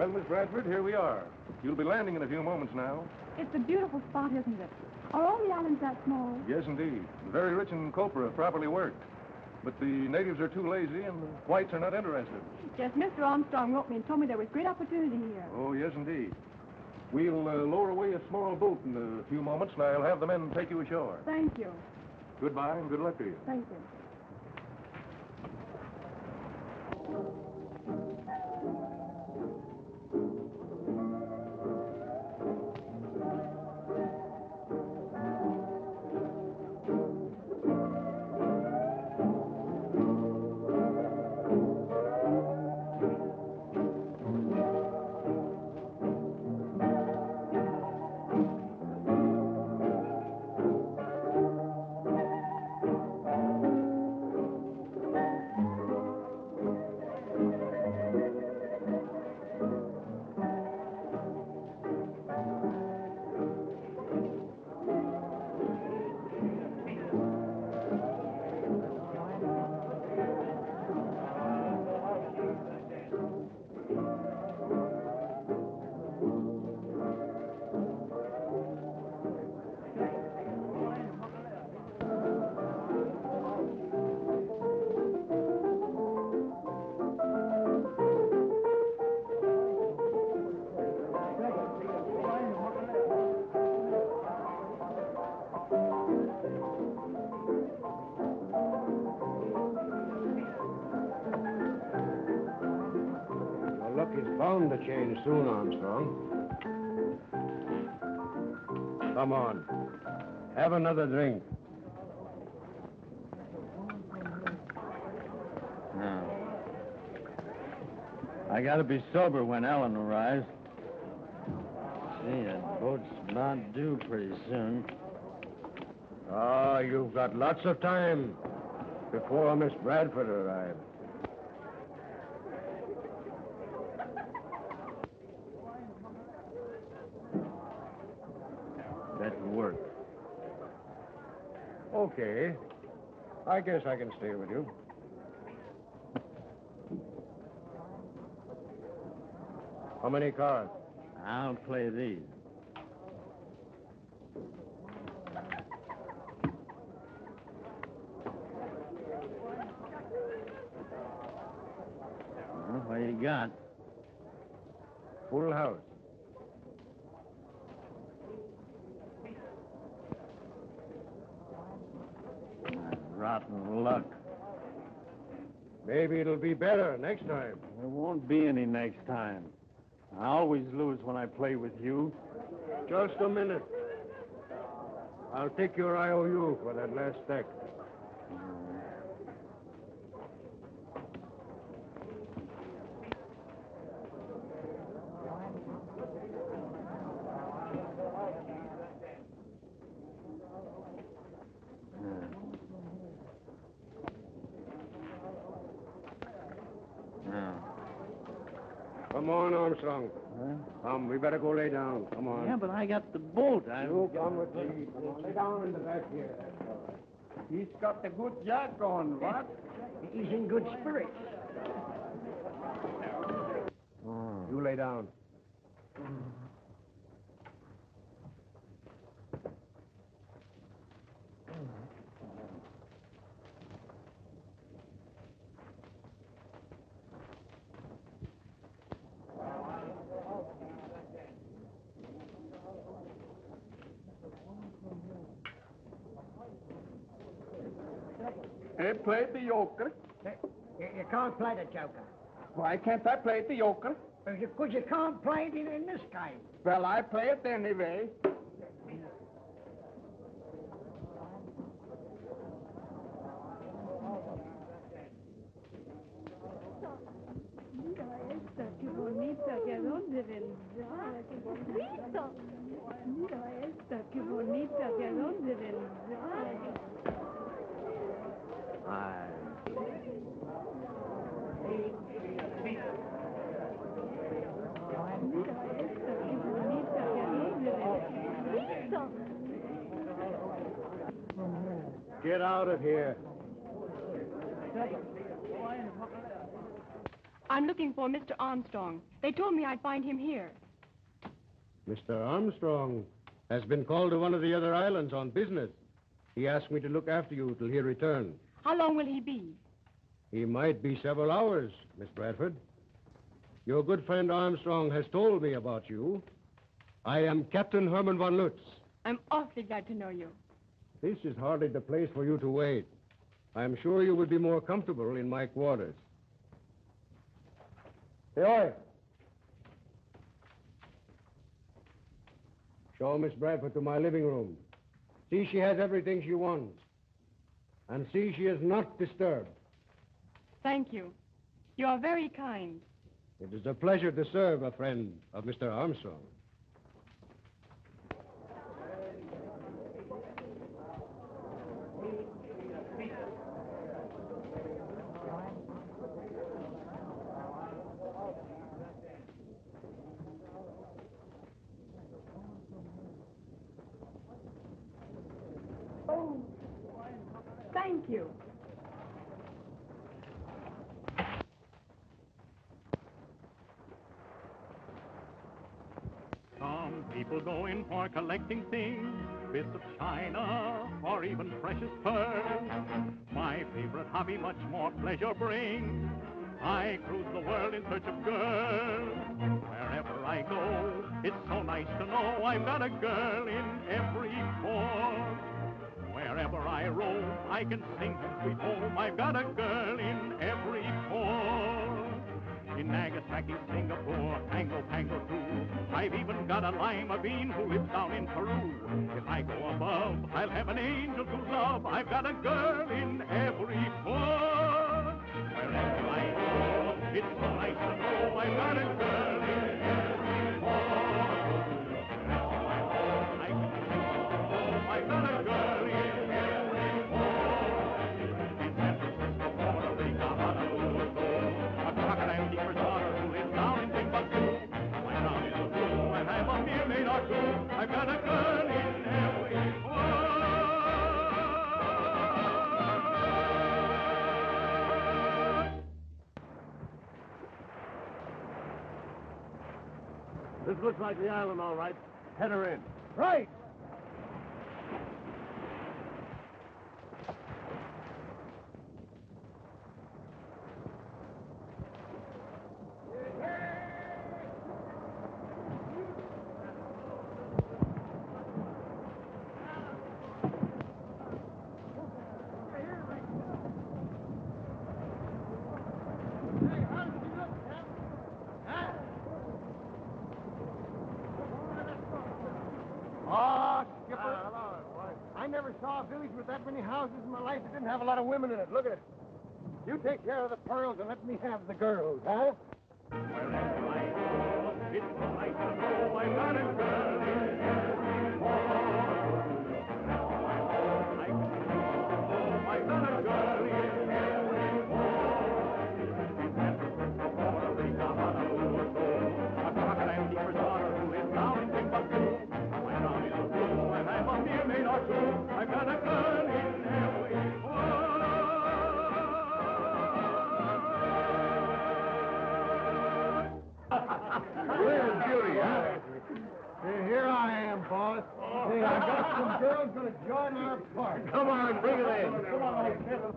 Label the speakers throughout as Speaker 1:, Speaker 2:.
Speaker 1: Well, Miss Bradford, here we are. You'll be landing in a few moments now.
Speaker 2: It's a beautiful spot, isn't it? Are all the islands that small?
Speaker 1: Yes, indeed. Very rich in copra if properly worked. But the natives are too lazy and the whites are not interested.
Speaker 2: Yes, Mr. Armstrong wrote me and told me there was great opportunity here.
Speaker 1: Oh, yes, indeed. We'll lower away a small boat in a few moments, and I'll have the men take you ashore.
Speaker 2: Thank you.
Speaker 1: Goodbye and good luck to you.
Speaker 2: Thank you.
Speaker 3: Look, it's bound to change soon, Armstrong. Come on. Have another drink.
Speaker 4: No. I gotta be sober when Ellen arrives. See, that boat's not due pretty soon.
Speaker 3: Oh, you've got lots of time before Miss Bradford arrives.
Speaker 4: That work.
Speaker 3: Okay. I guess I can stay with you. How many cards?
Speaker 4: I'll play these. Well, what you got?
Speaker 3: Full house.
Speaker 4: Rotten luck.
Speaker 3: Maybe it'll be better next time.
Speaker 4: There won't be any next time. I always lose when I play with you.
Speaker 3: Just a minute. I'll take your IOU for that last stack. Come on, Armstrong.
Speaker 4: Huh?
Speaker 3: Come, we better go lay down. Come on.
Speaker 4: Yeah, but I got the boat.
Speaker 3: You come with me. Come on, lay down in the back here.
Speaker 5: He's got the good jack on, what?
Speaker 6: He's in good spirits.
Speaker 3: You lay down.
Speaker 5: He played the yoker.
Speaker 6: You can't play the joker.
Speaker 5: Why can't I play the yoker?
Speaker 6: Because you can't play it in this game.
Speaker 5: Well, I play it anyway.
Speaker 2: Mira esta, qué bonita, que a dónde vendrá. ¡Listo! Mira esta, qué bonita, que a dónde vendrá. Mira esta, qué bonita, que a dónde vendrá. ¡Listo!
Speaker 3: Get out of here.
Speaker 2: I'm looking for Mr. Armstrong. They told me I'd find him here.
Speaker 3: Mr. Armstrong has been called to one of the other islands on business. He asked me to look after you till he returns.
Speaker 2: How long will he be?
Speaker 3: He might be several hours, Miss Bradford. Your good friend Armstrong has told me about you. I am Captain Herman von Lutz.
Speaker 2: I'm awfully glad to know you.
Speaker 3: This is hardly the place for you to wait. I'm sure you would be more comfortable in my quarters. Hey, show Miss Bradford to my living room. See she has everything she wants. And see she is not disturbed.
Speaker 2: Thank you. You are very kind.
Speaker 3: It is a pleasure to serve a friend of Mr. Armstrong.
Speaker 2: Oh, thank you.
Speaker 7: Some people go in for collecting things, bits of china, or even precious pearls. My favorite hobby much more pleasure brings. I cruise the world in search of girls. Wherever I go, it's so nice to know I've got a girl in every port. Wherever I roam, I can sing home sweet home. I've got a girl in every port. In Nagasaki, Singapore, Tango, Pango too. I've even got a lima bean who lives down in Peru. If I go above, I'll have an angel to love. I've got a girl in every port. Wherever I go, it's so nice to know I've got a girl in every port. Wherever I go, I can sing home. I've got a girl in every port. In San Francisco, Puerto Rico, Honolulu, a crocodile keeper's daughter who lives down in Timbuktu. My town is a blue and I'm a mere maid or two. I've got a girl in every port.
Speaker 3: This looks like the island, all right. Head her in.
Speaker 6: Right.
Speaker 3: Oh, Skipper. I never saw a village with that many houses in my life that didn't have a lot of women in it. Look at it. You take care of the pearls and let me have the girls, huh?
Speaker 7: Wherever I go, it's so nice to know I've got a girl in every port. Wherever I go, I can sing home. I've got a girl in every port. In San Francisco, Puerto Rico, Honolulu, a crocodile keeper's daughter who lives down in Timbuktu. My town is a blue and I'm a mere maid or two. I've got a girl in every port.
Speaker 3: Where's Beauty, huh? Here I am, boss. Hey, I got some girls going to join our party. Come on, bring it in. Come on, Kevin.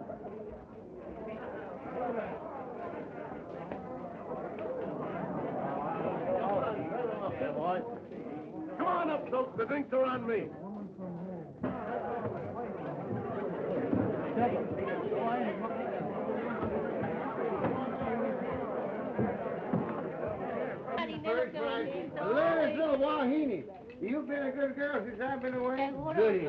Speaker 3: Come on up, folks. The drinks are on me. There's little Wahine. You've been a good girl since I've been away. Goody.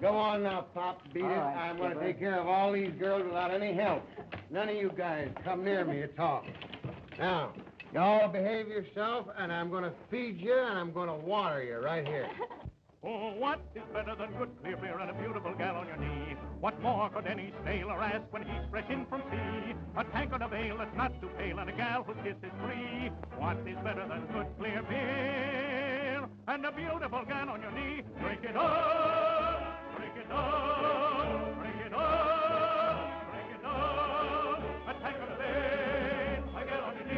Speaker 3: Go on now, Pop. Beat it. I'm going to take care of all these girls without any help. None of you guys come near me at all. Now, you all behave yourself, and I'm going to feed you, and I'm going to water you right here.
Speaker 7: Oh, what is better than good clear beer and a beautiful gal on your knee? What more could any sailor ask when he's fresh in from sea? A tankard of ale that's not too pale and a gal whose kiss is free. What is better than good clear beer and a beautiful gal on your knee? Drink it up, drink it up, drink it up, drink it up. A tankard of ale, a gal on your knee.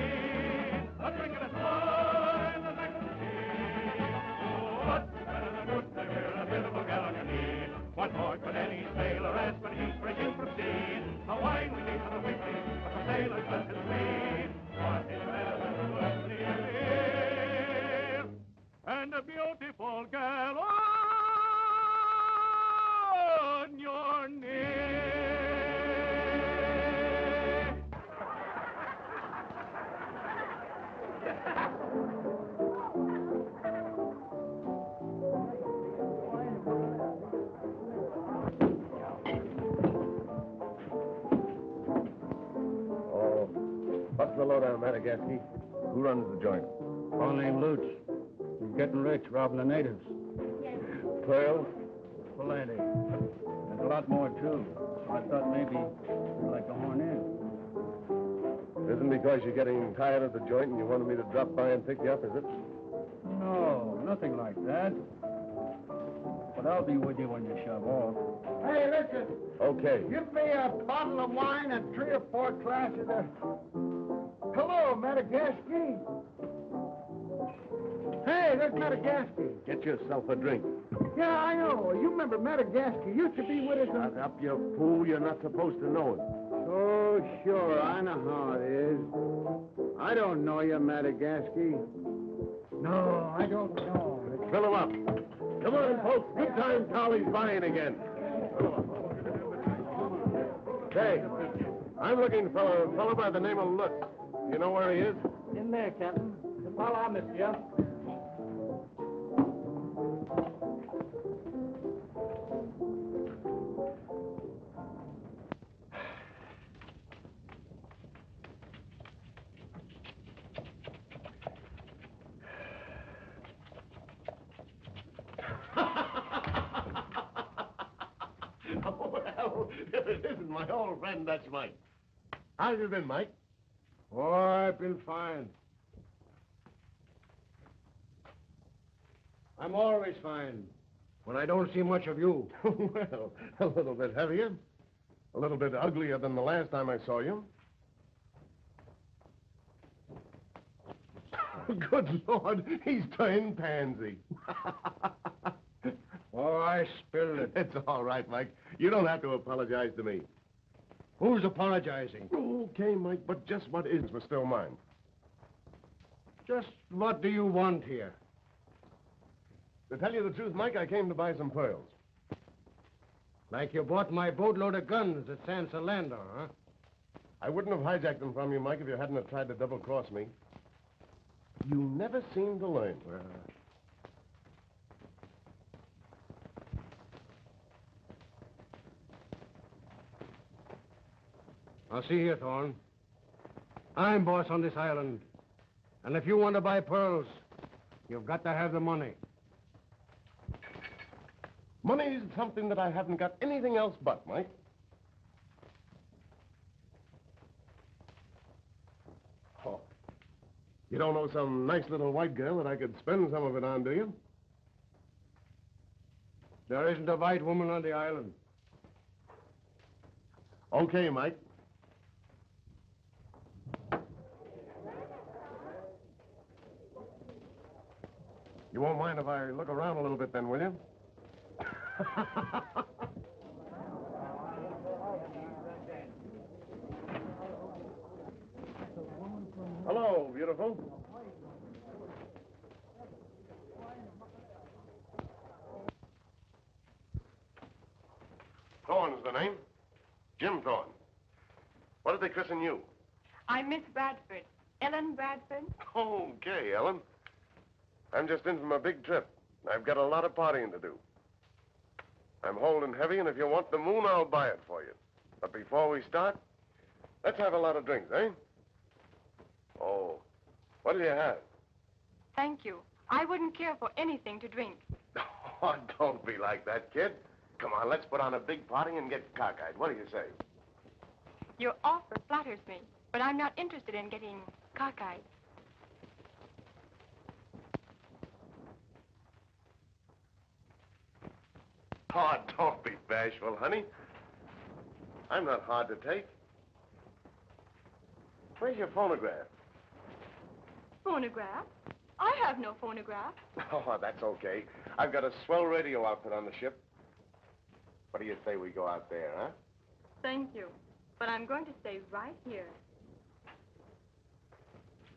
Speaker 7: beautiful girl on your knee.
Speaker 1: Oh, what's the lowdown, Madagascar? Who runs the joint?
Speaker 5: A fellow named Lutz. He's getting rich, robbing the natives.
Speaker 1: Pearl?
Speaker 5: Plenty. There's a lot more, too. So I thought maybe you'd like to horn in.
Speaker 1: Isn't because you're getting tired of the joint and you wanted me to drop by and pick you up, is it?
Speaker 5: No, nothing like that. But I'll be with you when you shove off.
Speaker 3: Hey, listen.
Speaker 1: Okay.
Speaker 3: Give me a bottle of wine and 3 or 4 glasses of... Hello, Madagascar. Hey, there's Madagascar.
Speaker 1: Get yourself a drink.
Speaker 3: Yeah, I know. You remember Madagascar. Used to be with us.
Speaker 1: Shut up, you fool. You're not supposed to know it.
Speaker 3: Oh, sure. I know how it is. I don't know you, Madagascar. No, I don't know.
Speaker 1: Fill him up. Come on, folks. Good time Tolly's buying again. Hey, I'm looking for a fellow by the name of Lutz. You know where he is?
Speaker 5: In there, Captain. The fellow I missed you.
Speaker 1: Oh, well, if it isn't my old friend, that's Mike. How's you been, Mike?
Speaker 3: Oh, I've been fine. I'm always fine when I don't see much of you.
Speaker 1: Well, a little bit heavier. A little bit uglier than the last time I saw you. Good Lord, he's turned pansy.
Speaker 3: Oh, I spilled it.
Speaker 1: It's all right, Mike. You don't have to apologize to me.
Speaker 3: Who's apologizing?
Speaker 1: Okay, Mike, but just what is was still mine.
Speaker 3: Just what do you want here?
Speaker 1: To tell you the truth, Mike, I came to buy some pearls.
Speaker 3: Like you bought my boatload of guns at San Solando, huh?
Speaker 1: I wouldn't have hijacked them from you, Mike, if you hadn't have tried to double-cross me. You never seem to learn.
Speaker 3: Now, see here, Thorne. I'm boss on this island. And if you want to buy pearls, you've got to have the money.
Speaker 1: Money's something that I haven't got anything else but, Mike. Oh. You don't know some nice little white girl that I could spend some of it on, do you?
Speaker 3: There isn't a white woman on the island.
Speaker 1: Okay, Mike. You won't mind if I look around a little bit then, will you? Hello, beautiful. Thorne's the name. Jim Thorne. What did they christen you?
Speaker 2: I'm Miss Bradford. Ellen Bradford.
Speaker 1: Okay, Ellen. I'm just in from a big trip. I've got a lot of partying to do. I'm holding heavy, and if you want the moon, I'll buy it for you. But before we start, let's have a lot of drinks, eh? Oh, what'll you have?
Speaker 2: Thank you. I wouldn't care for anything to drink.
Speaker 1: Oh, don't be like that, kid. Come on, let's put on a big party and get cockeyed. What do you say?
Speaker 2: Your offer flatters me, but I'm not interested in getting cockeyed.
Speaker 1: Oh, don't be bashful, honey. I'm not hard to take. Where's your phonograph?
Speaker 2: Phonograph? I have no phonograph.
Speaker 1: Oh, that's okay. I've got a swell radio outfit on the ship. What do you say we go out there, huh?
Speaker 2: Thank you, but I'm going to stay right here.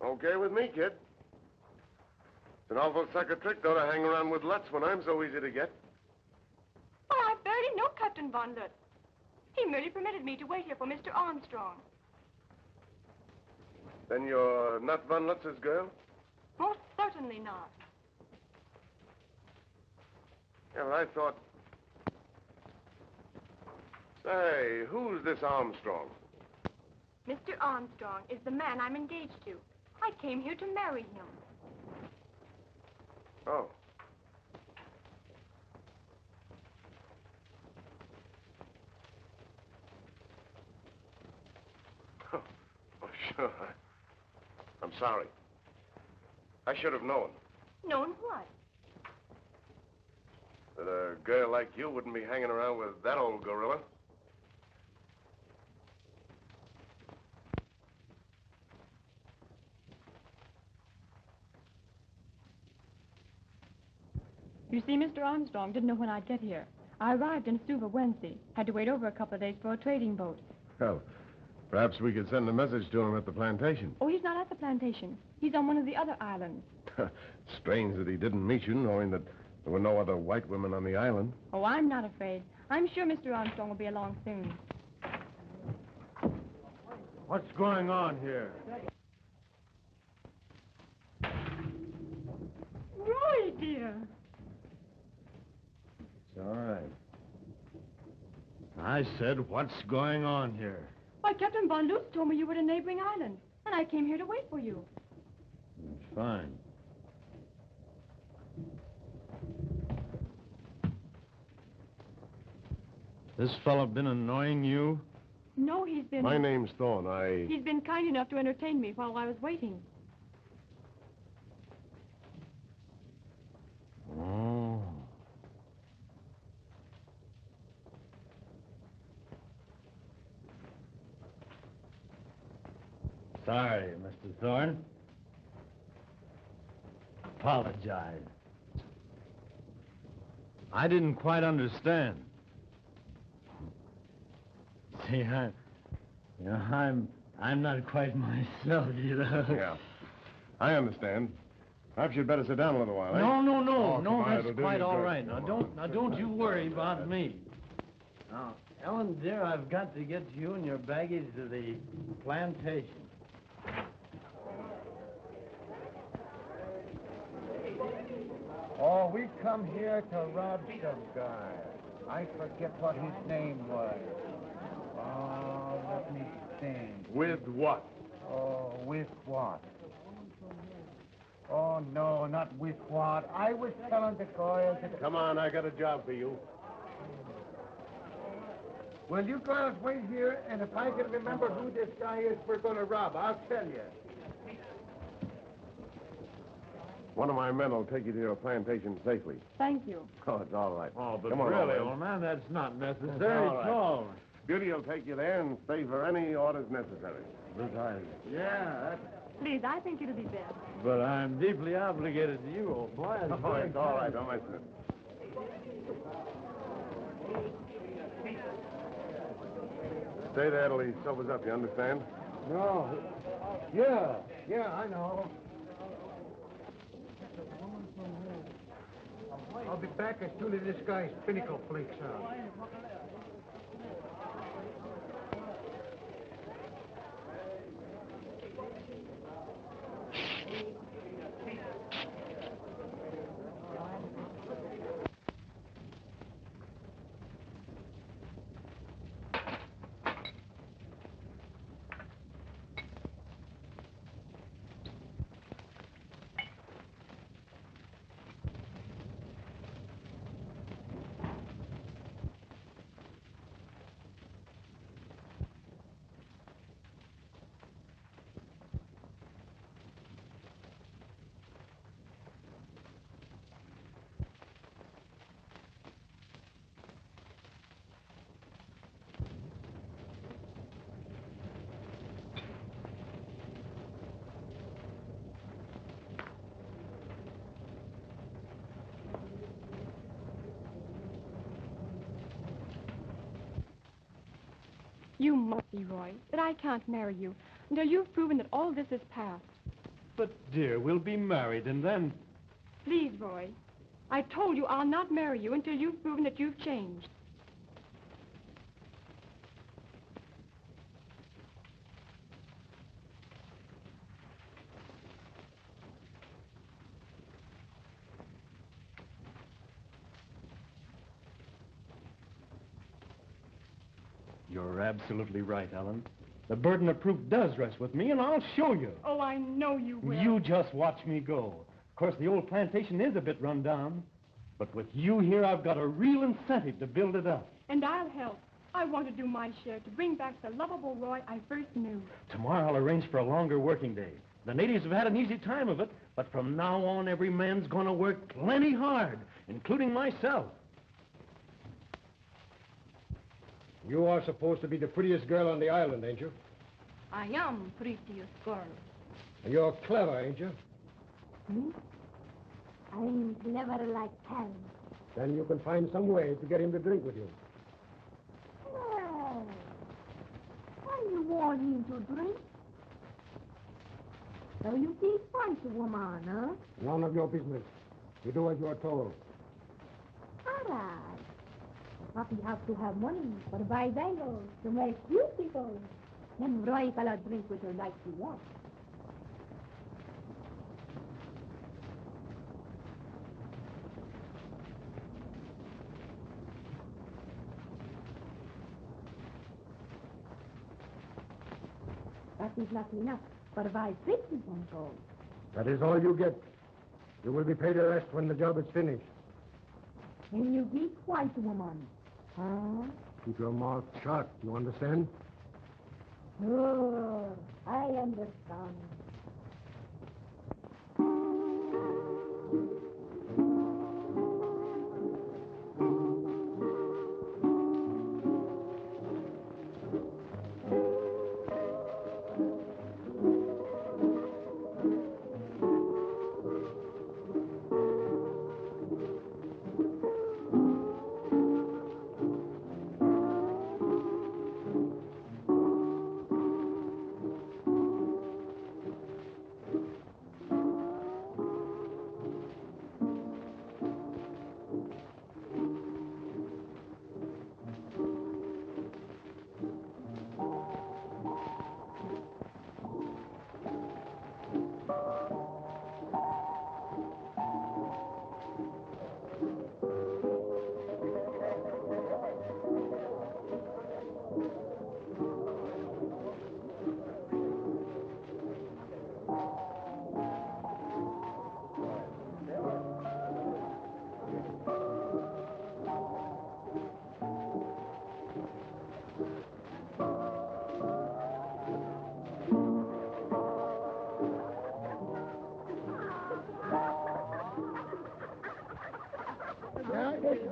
Speaker 1: Okay with me, kid. It's an awful sucker trick, though, to hang around with Lutz when I'm so easy to get.
Speaker 2: Well, I barely know Captain Von Lutz. He merely permitted me to wait here for Mr. Armstrong.
Speaker 1: Then you're not Von Lutz's girl?
Speaker 2: Most certainly not.
Speaker 1: Yeah, well, I thought... Say, who's this Armstrong?
Speaker 2: Mr. Armstrong is the man I'm engaged to. I came here to marry him.
Speaker 1: Oh. Oh, sure. I'm sorry. I should have known
Speaker 2: Known what?
Speaker 1: that a girl like you wouldn't be hanging around with that old gorilla.
Speaker 8: You see, Mr. Armstrong didn't know when I'd get here. I arrived in Suva Wednesday. Had to wait over a couple of days for a trading boat.
Speaker 1: Well, perhaps we could send a message to him at the plantation.
Speaker 8: Oh, he's not at the plantation. He's on one of the other islands.
Speaker 1: Strange that he didn't meet you, knowing that there were no other white women on the island.
Speaker 8: Oh, I'm not afraid. I'm sure Mr. Armstrong will be along soon.
Speaker 4: What's going on here?
Speaker 8: Roy, dear.
Speaker 4: It's all right. I said, what's going on here?
Speaker 8: Why, Captain Von Lutz told me you were at a neighboring island, and I came here to wait for you.
Speaker 4: Fine. This fellow been annoying you?
Speaker 8: No, he's been...
Speaker 1: My name's Thorne.
Speaker 8: He's been kind enough to entertain me while I was waiting.
Speaker 4: Oh. Sorry, Mr. Thorne. Apologize. I didn't quite understand. See, I'm not quite myself, you know.
Speaker 1: Yeah. I understand. Perhaps you'd better sit down a little while, eh?
Speaker 4: No,
Speaker 1: Oh, come on,
Speaker 4: that's
Speaker 1: it'll do
Speaker 4: quite
Speaker 1: you
Speaker 4: all
Speaker 1: good.
Speaker 4: right. Now, don't you worry about me. Now, Ellen, dear, I've got to get you and your baggage to the plantation.
Speaker 3: Oh, we come here to rob some guy. I forget what his name was. Oh, let me think.
Speaker 1: With what?
Speaker 3: Oh, with what? Oh, no, not with what. I was telling the girls that...
Speaker 1: Come on, I got a job for you.
Speaker 3: Well, you girls wait here, and if I can remember who this guy is we're going to rob, I'll tell you.
Speaker 1: One of my men will take you to your plantation safely.
Speaker 8: Thank you.
Speaker 1: Oh, it's all right.
Speaker 4: Oh, but
Speaker 1: Come on,
Speaker 4: really,
Speaker 1: old
Speaker 4: old man, that's not necessary
Speaker 1: all
Speaker 4: at
Speaker 1: right.
Speaker 4: all.
Speaker 1: Beauty will take you there and stay for any orders necessary.
Speaker 4: Yeah,
Speaker 8: Please, I think it'll be best.
Speaker 4: but I'm deeply obligated to you, old boy.
Speaker 1: Oh, it's all right. Don't mention it. Stay there till he sobers up, you understand?
Speaker 3: No. Yeah, I know. I'll be back as soon as this guy's pinnacle flakes out.
Speaker 8: You must see, Roy, that I can't marry you until you've proven that all this is past.
Speaker 4: But, dear, we'll be married, and then...
Speaker 8: Please, Roy. I told you I'll not marry you until you've proven that you've changed.
Speaker 4: You're absolutely right, Ellen. The burden of proof does rest with me, and I'll show you.
Speaker 8: Oh, I know you will.
Speaker 4: You just watch me go. Of course, the old plantation is a bit run down, but with you here, I've got a real incentive to build it up.
Speaker 8: And I'll help. I want to do my share to bring back the lovable Roy I first knew.
Speaker 4: Tomorrow, I'll arrange for a longer working day. The natives have had an easy time of it, but from now on, every man's going to work plenty hard, including myself.
Speaker 3: You are supposed to be the prettiest girl on the island, ain't you?
Speaker 2: I am prettiest girl.
Speaker 3: You're clever, ain't you?
Speaker 2: Hmm? I'm clever like hell.
Speaker 3: Then you can find some way to get him to drink with you.
Speaker 2: Well, why you want him to drink? So you keep fight a woman, huh?
Speaker 3: None of your business. You do as you're told.
Speaker 2: All right. Papi have to have money for buy bangles to make you people. Then Roy cannot drink with her like he wants. That is not enough for buy 50 bangles.
Speaker 3: That is all you get. You will be paid the rest when the job is finished.
Speaker 2: And you be quiet, woman. Huh?
Speaker 3: Keep your mouth shut, you understand?
Speaker 2: Oh, I understand.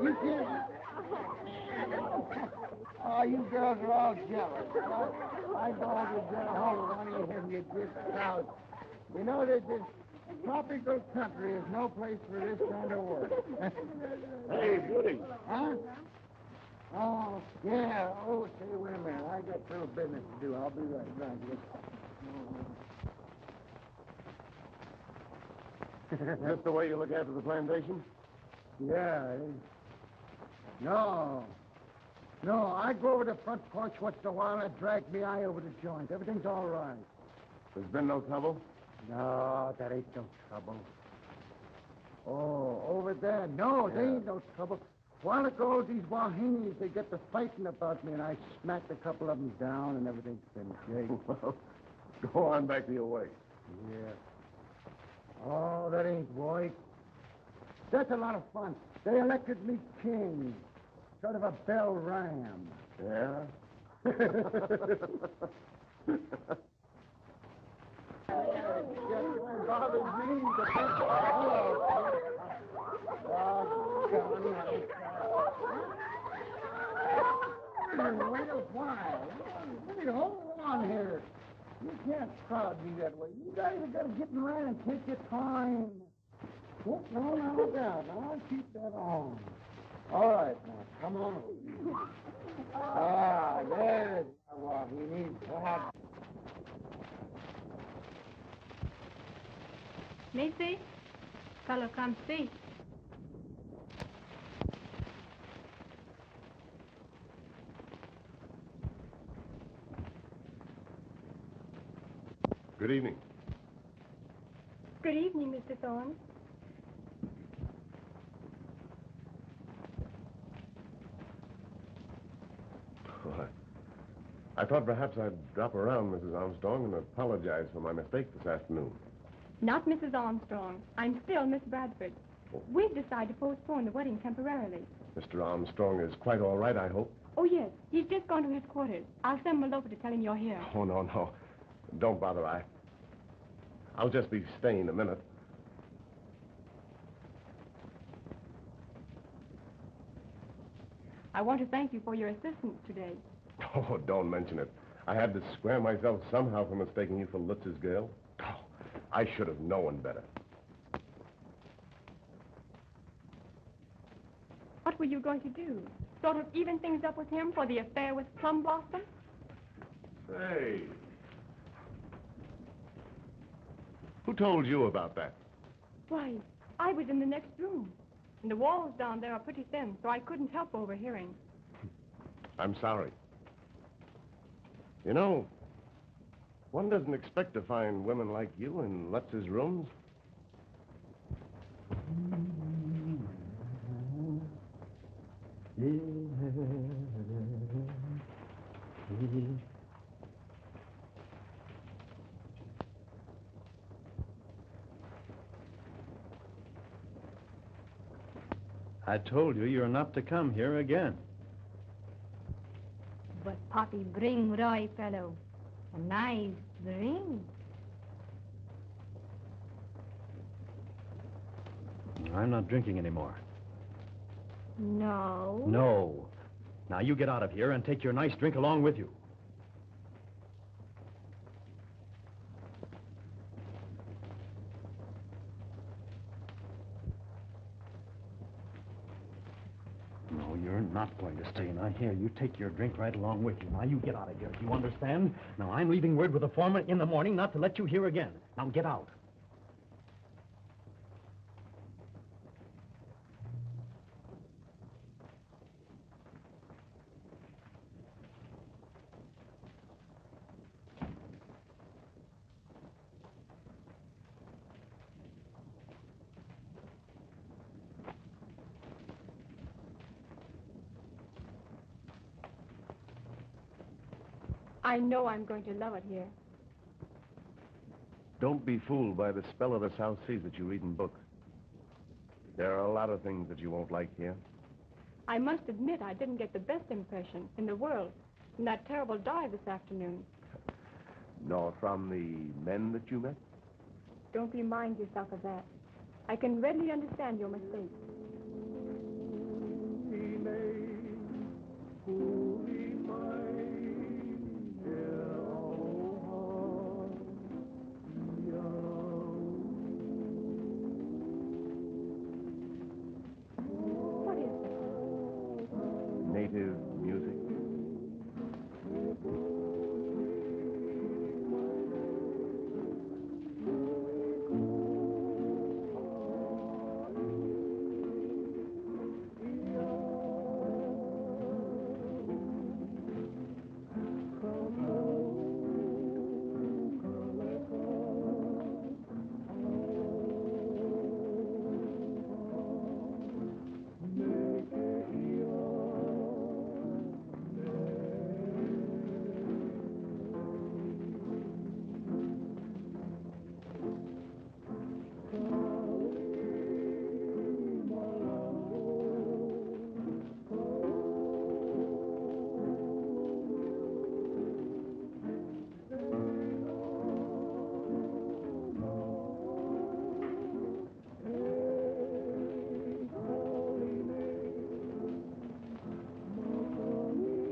Speaker 3: You can't. Oh, you girls are all jealous. I thought you'd get a hold of one of you and you'd get out. You know that this tropical country is no place for this kind of work.
Speaker 1: Hey, Beauty.
Speaker 3: Huh? Oh, yeah. Oh, say, wait a minute. I got a little business to do. I'll be right back.
Speaker 1: That's the way you look after the plantation?
Speaker 3: Yeah. No. No, I go over the front porch once in a while and drag me eye over the joint. Everything's all right.
Speaker 1: There's been no trouble?
Speaker 3: No, that ain't no trouble. Oh, over there. No, there ain't no trouble. A while ago, these Wahinis, they get to fighting about me, and I smacked a couple of them down, and everything's finished.
Speaker 1: Well, go on back to your way.
Speaker 3: Yeah. Oh, that ain't work. That's a lot of fun. They elected me king. Sort of a bell ram.
Speaker 1: Yeah?
Speaker 3: Bothers me. Wait a while. Wait, hold on here. You can't prod me that way. You guys have got to get in line and take your time. No, look out. Now, I'll keep that on. All right, now, come on. Ah, there's what he needs that.
Speaker 8: Macy?
Speaker 2: Fellow come see.
Speaker 1: Good evening.
Speaker 8: Good evening, Mr. Thorne.
Speaker 1: Oh, I thought perhaps I'd drop around, Mrs. Armstrong, and apologize for my mistake this afternoon.
Speaker 8: Not Mrs. Armstrong. I'm still Miss Bradford. We've decided to postpone the wedding temporarily.
Speaker 1: Mr. Armstrong is quite all right, I hope.
Speaker 8: Oh, yes. He's just gone to his quarters. I'll send him over to tell him you're here.
Speaker 1: Oh, no. Don't bother. I'll just be staying a minute.
Speaker 8: I want to thank you for your assistance today.
Speaker 1: Oh, don't mention it. I had to square myself somehow for mistaking you for Lutz's girl. Oh, I should have known better.
Speaker 8: What were you going to do? Sort of even things up with him for the affair with Plum Blossom?
Speaker 1: Say. Who told you about that?
Speaker 8: Why, I was in the next room. And the walls down there are pretty thin, so I couldn't help overhearing.
Speaker 1: I'm sorry. You know, one doesn't expect to find women like you in Lutz's rooms.
Speaker 4: I told you you're not to come here again.
Speaker 2: But Poppy bring Roy, fellow. A nice drink.
Speaker 4: I'm not drinking anymore.
Speaker 2: No.
Speaker 4: No. Now you get out of here and take your nice drink along with you. No, you're not going to stay. Now, here, you take your drink right along with you. Now, you get out of here. Do you understand? Now, I'm leaving word with the foreman in the morning not to let you here again. Now, get out.
Speaker 8: I know I'm going to love it here.
Speaker 1: Don't be fooled by the spell of the South Seas that you read in books. There are a lot of things that you won't like here.
Speaker 8: I must admit I didn't get the best impression in the world from that terrible dive this afternoon.
Speaker 1: Nor from the men that you met?
Speaker 8: Don't remind yourself of that. I can readily understand your mistake. What is it?
Speaker 1: Native music?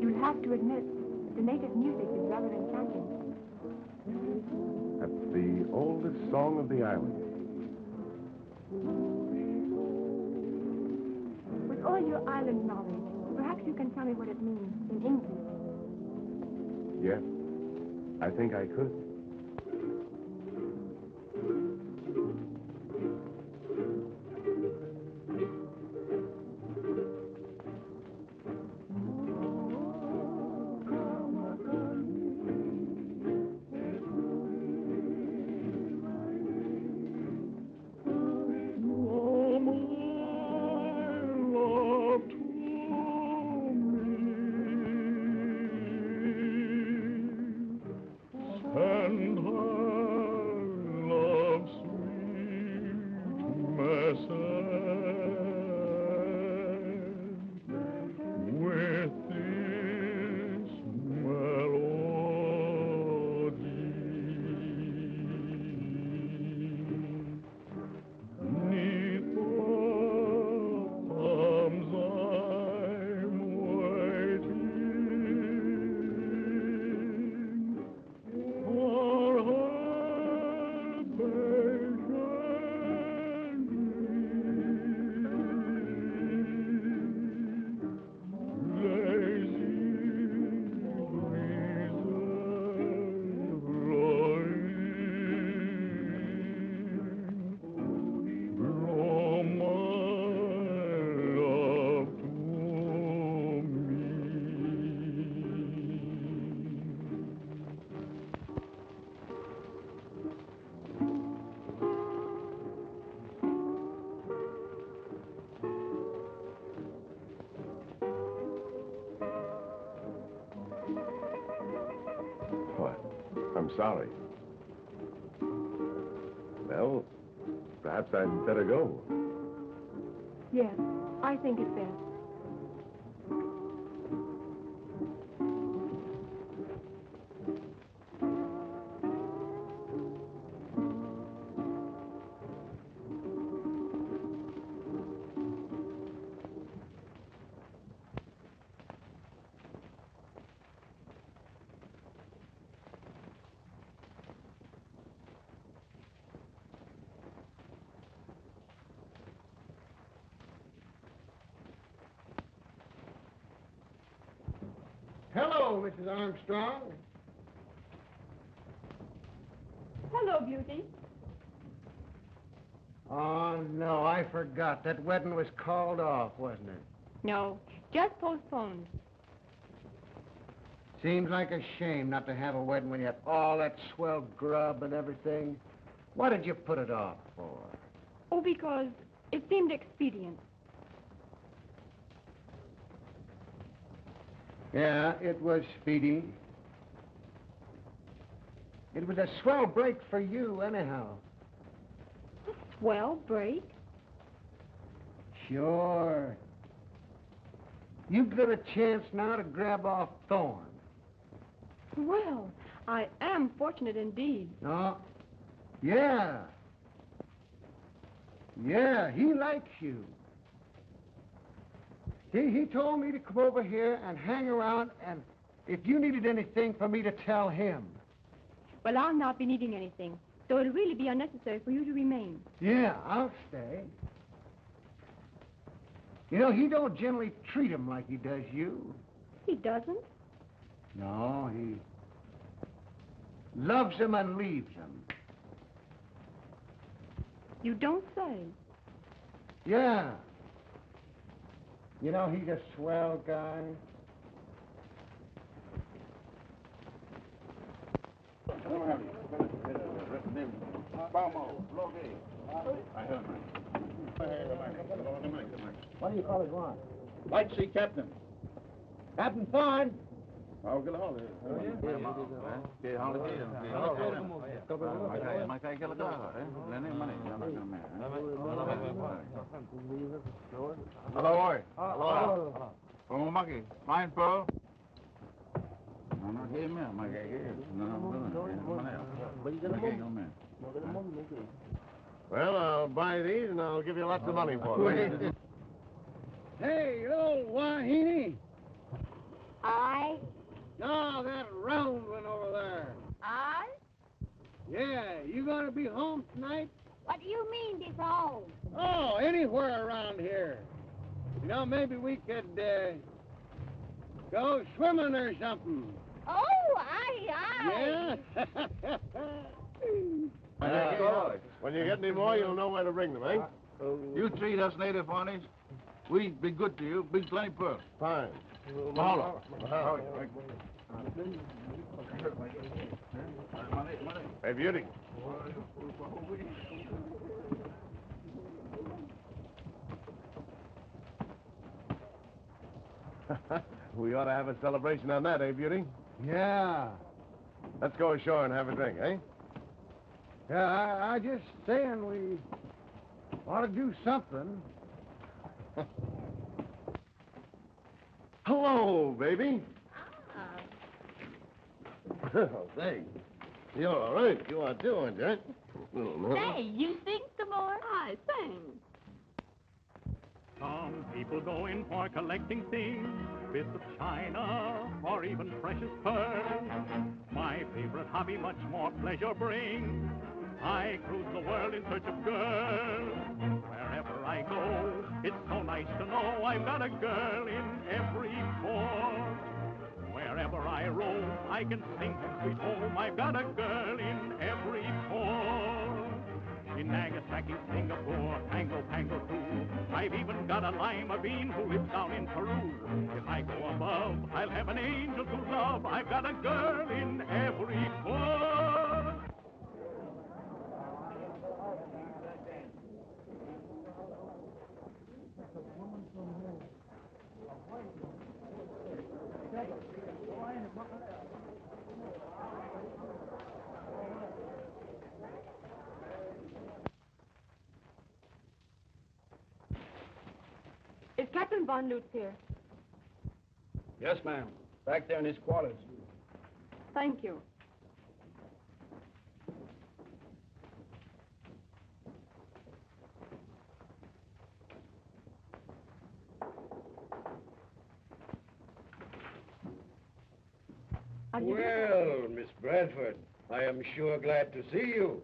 Speaker 8: You'll have to admit that the native music is rather enchanting.
Speaker 1: That's the oldest song of the island.
Speaker 8: With all your island knowledge, perhaps you can tell me what it means in English.
Speaker 1: Yes, I think I could.
Speaker 7: and her love's sweet message with this melody. Neath the palms I'm waiting for her patient lazy breezes blowing, draw my love to me.
Speaker 1: What? I'm sorry. Well, perhaps I'd better go.
Speaker 8: Yes, I think it's best.
Speaker 3: Hello, Mrs. Armstrong.
Speaker 8: Hello, Beauty.
Speaker 3: Oh, no, I forgot. That wedding was called off, wasn't it?
Speaker 8: No, just postponed.
Speaker 3: Seems like a shame not to have a wedding when you had all that swell grub and everything. What did you put it off for?
Speaker 8: Oh, because it seemed expedient.
Speaker 3: Yeah, it was speedy. It was a swell break for you, anyhow.
Speaker 8: Swell break.
Speaker 3: Sure. You get a chance now to grab off Thorne.
Speaker 8: Well, I am fortunate indeed.
Speaker 3: No. Yeah. Yeah, he likes you. He told me to come over here and hang around, and if you needed anything, for me to tell him.
Speaker 8: Well, I'll not be needing anything, so it'll really be unnecessary for you to remain.
Speaker 3: Yeah, I'll stay. You know, he don't generally treat him like he does you.
Speaker 8: He doesn't?
Speaker 3: No, he loves him and leaves him.
Speaker 8: You don't say.
Speaker 3: Yeah. You know, he's a swell guy.
Speaker 5: What do you call it, Ron?
Speaker 3: Like to see Captain. Captain Thorne.
Speaker 5: I'll get all this.
Speaker 1: Hello, boy. Hello.
Speaker 5: Fine, Pearl.
Speaker 1: Well, I'll buy these and I'll give you lots of money for them.
Speaker 3: Hey, you old Wahine.
Speaker 2: I?
Speaker 3: No, that round one over there.
Speaker 2: I?
Speaker 3: Yeah, you gonna be home tonight?
Speaker 2: What do you mean, this home?
Speaker 3: Oh, anywhere around here. You know, maybe we could, go swimming or something.
Speaker 2: Oh, I.
Speaker 3: Yeah.
Speaker 1: When you get any more, you'll know where to bring them, eh?
Speaker 5: You treat us native honeys. We be good to you. Big plenty pearl.
Speaker 1: Fine.
Speaker 5: Mahalo.
Speaker 1: Hey, Beauty. We ought to have a celebration on that, eh, Beauty?
Speaker 3: Yeah.
Speaker 1: Let's go ashore and have a drink, eh?
Speaker 3: Yeah, I just saying we ought to do something.
Speaker 1: Hello, baby. Oh, say. You're all right. You are doing, right?
Speaker 2: Say, you sing some more? I sing.
Speaker 7: Some people go in for collecting things, bits of china, or even precious pearls. My favorite hobby much more pleasure brings. I cruise the world in search of girls. Wherever I go, it's so nice to know I've got a girl in every port. Wherever I roam, I can sing from sweet home. I've got a girl in every port. In Nagasaki, Singapore, Pango too. I've even got a lima bean who lives down in Peru. If I go above, I'll have an angel to love. I've got a girl in every port.
Speaker 8: Is Captain Von Lutz here?
Speaker 5: Yes, ma'am. Back there in his quarters.
Speaker 8: Thank you.
Speaker 3: Well, Miss Bradford, I am sure glad to see you.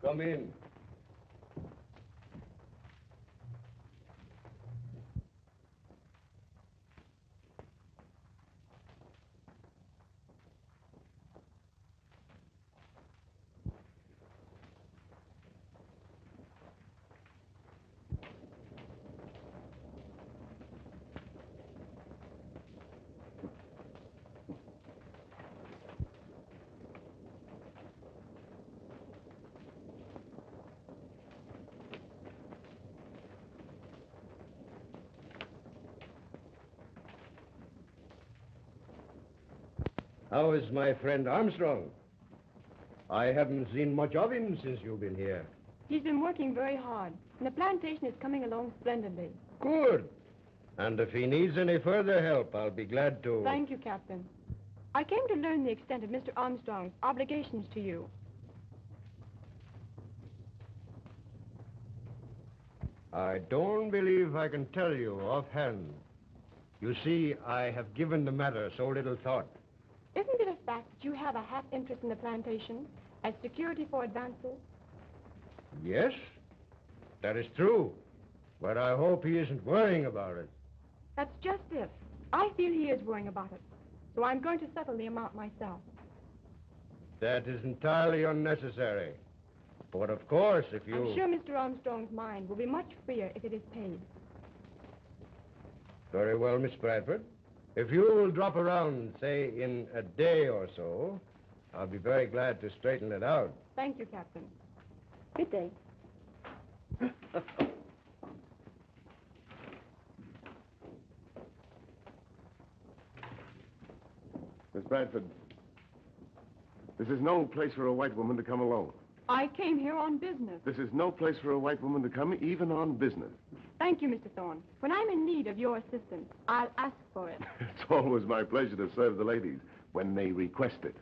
Speaker 3: Come in. How is my friend Armstrong? I haven't seen much of him since you've been here.
Speaker 8: He's been working very hard, and the plantation is coming along splendidly.
Speaker 3: Good. And if he needs any further help, I'll be glad to...
Speaker 8: Thank you, Captain. I came to learn the extent of Mr. Armstrong's obligations to you.
Speaker 3: I don't believe I can tell you offhand. You see, I have given the matter so little thought.
Speaker 8: Isn't it a fact that you have a half interest in the plantation as security for advances?
Speaker 3: Yes, that is true. But I hope he isn't worrying about it.
Speaker 8: That's just it. I feel he is worrying about it. So I'm going to settle the amount myself.
Speaker 3: That is entirely unnecessary. But of course, if you...
Speaker 8: I'm sure Mr. Armstrong's mind will be much freer if it is paid.
Speaker 3: Very well, Miss Bradford. If you will drop around, say, in a day or so, I'll be very glad to straighten it out.
Speaker 8: Thank you, Captain. Good day.
Speaker 1: Miss Bradford, this is no place for a white woman to come alone.
Speaker 8: I came here on business.
Speaker 1: This is no place for a white woman to come, even on business.
Speaker 8: Thank you, Mr. Thorne. When I'm in need of your assistance, I'll ask for it.
Speaker 1: It's always my pleasure to serve the ladies when they request it.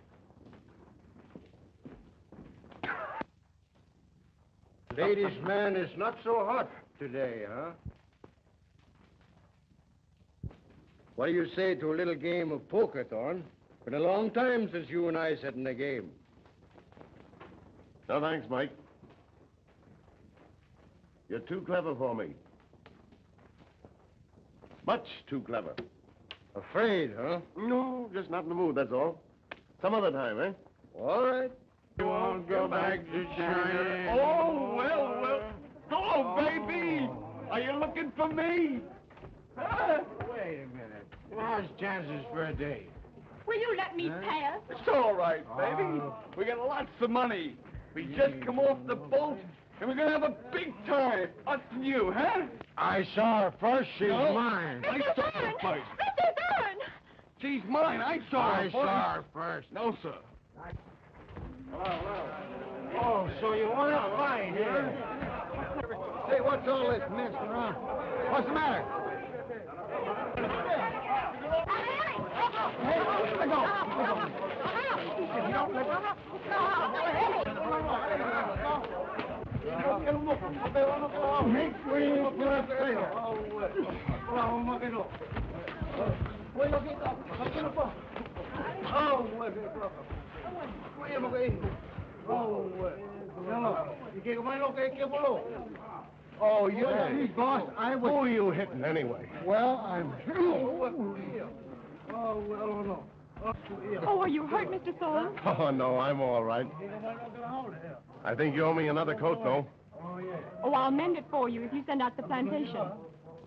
Speaker 3: Ladies' man is not so hot today, huh? What do you say to a little game of poker, Thorne? Been a long time since you and I sat in a game.
Speaker 1: No, thanks, Mike. You're too clever for me. Much too clever.
Speaker 3: Afraid, huh?
Speaker 1: No, just not in the mood, that's all. Some other time, eh?
Speaker 3: All right.
Speaker 5: You won't go back to China.
Speaker 1: Oh, well. Hello, baby. Are you looking for me?
Speaker 3: Wait a minute. How's chances for a date?
Speaker 2: Will you let me pass?
Speaker 5: It's all right, baby. We got lots of money. We just come off the boat, and we're gonna have a big time. Us and you, huh?
Speaker 3: I saw her first. She's mine.
Speaker 5: I saw her first.
Speaker 2: Mr. Thorne!
Speaker 5: She's mine. I saw her
Speaker 3: I
Speaker 5: first.
Speaker 3: saw her first.
Speaker 5: No, sir.
Speaker 3: Oh, so you want to fight, huh? Say, what's all this, mister, huh? What's the matter? Hey, let go. If you don't let go. Make way for that trailer. Oh, you see, boss, I was...
Speaker 1: Who are you hitting anyway?
Speaker 3: Well, I'm...
Speaker 8: Oh, are you hurt, Mr. Thorne?
Speaker 1: Oh, no, I'm all right. I think you owe me another coat, though.
Speaker 8: Oh, I'll mend it for you if you send out the plantation.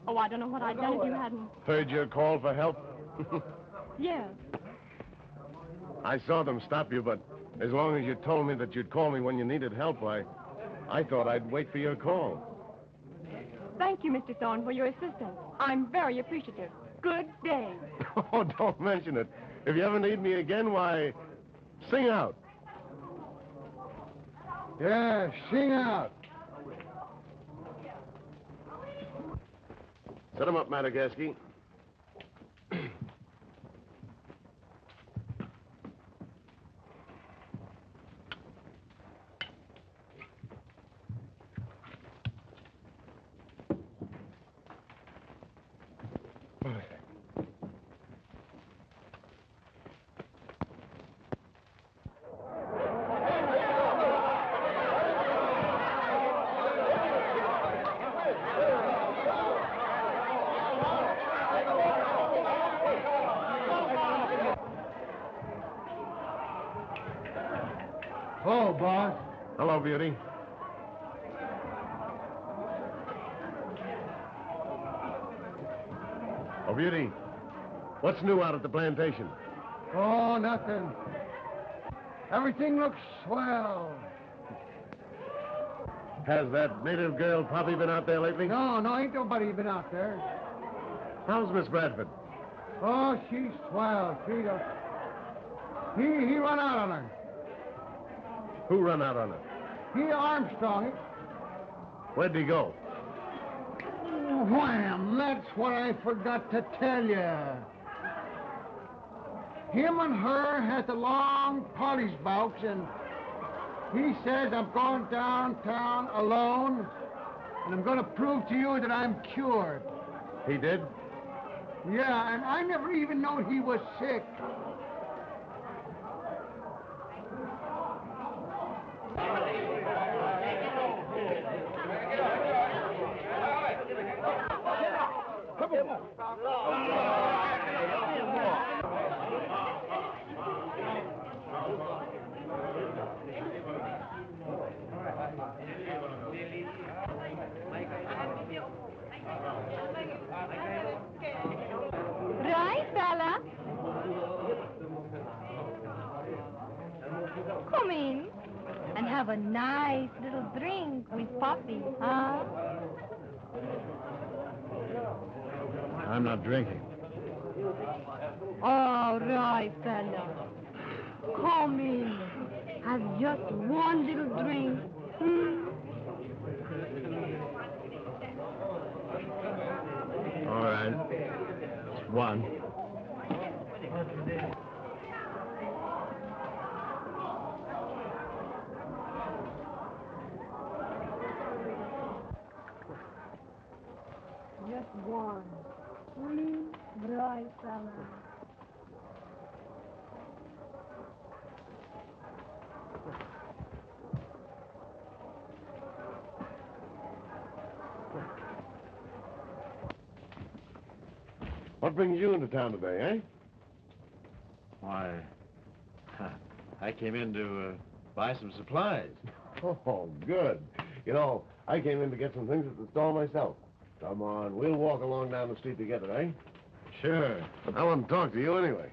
Speaker 8: Oh, I don't know what I'd done if you hadn't.
Speaker 1: Heard your call for help?
Speaker 8: Yes.
Speaker 1: I saw them stop you, but as long as you told me that you'd call me when you needed help, I thought I'd wait for your call.
Speaker 8: Thank you, Mr. Thorne, for your assistance. I'm very appreciative. Good day.
Speaker 1: Oh, don't mention it. If you ever need me again, why, sing out.
Speaker 3: Yeah, sing out.
Speaker 1: Set him up, Madagasky.
Speaker 3: Oh, boss.
Speaker 1: Hello, Beauty. Oh, Beauty, what's new out at the plantation?
Speaker 3: Oh, nothing. Everything looks swell.
Speaker 1: Has that native girl Poppy been out there lately?
Speaker 3: No, ain't nobody been out there.
Speaker 1: How's Miss Bradford?
Speaker 3: Oh, she's swell. He run out on her.
Speaker 1: Who run out on her?
Speaker 3: He Armstrong it.
Speaker 1: Where'd he go?
Speaker 3: Wham! That's what I forgot to tell you. Him and her had the long polish bouts, and he says I'm going downtown alone, and I'm going to prove to you that I'm cured.
Speaker 1: He did?
Speaker 3: Yeah, and I never even known he was sick.
Speaker 2: Right, fella? Come in and have a nice little drink with Poppy, huh?
Speaker 1: I'm not drinking.
Speaker 2: All right, fella. Come in. Have just one little drink.
Speaker 1: All right. Just one.
Speaker 2: Just one. Right, fella.
Speaker 1: What brings you into town today, eh?
Speaker 9: Why, I came in to buy some supplies.
Speaker 1: Oh, good. You know, I came in to get some things at the store myself. Come on, we'll walk along down the street together, eh?
Speaker 9: Sure.
Speaker 1: I want to talk to you anyway.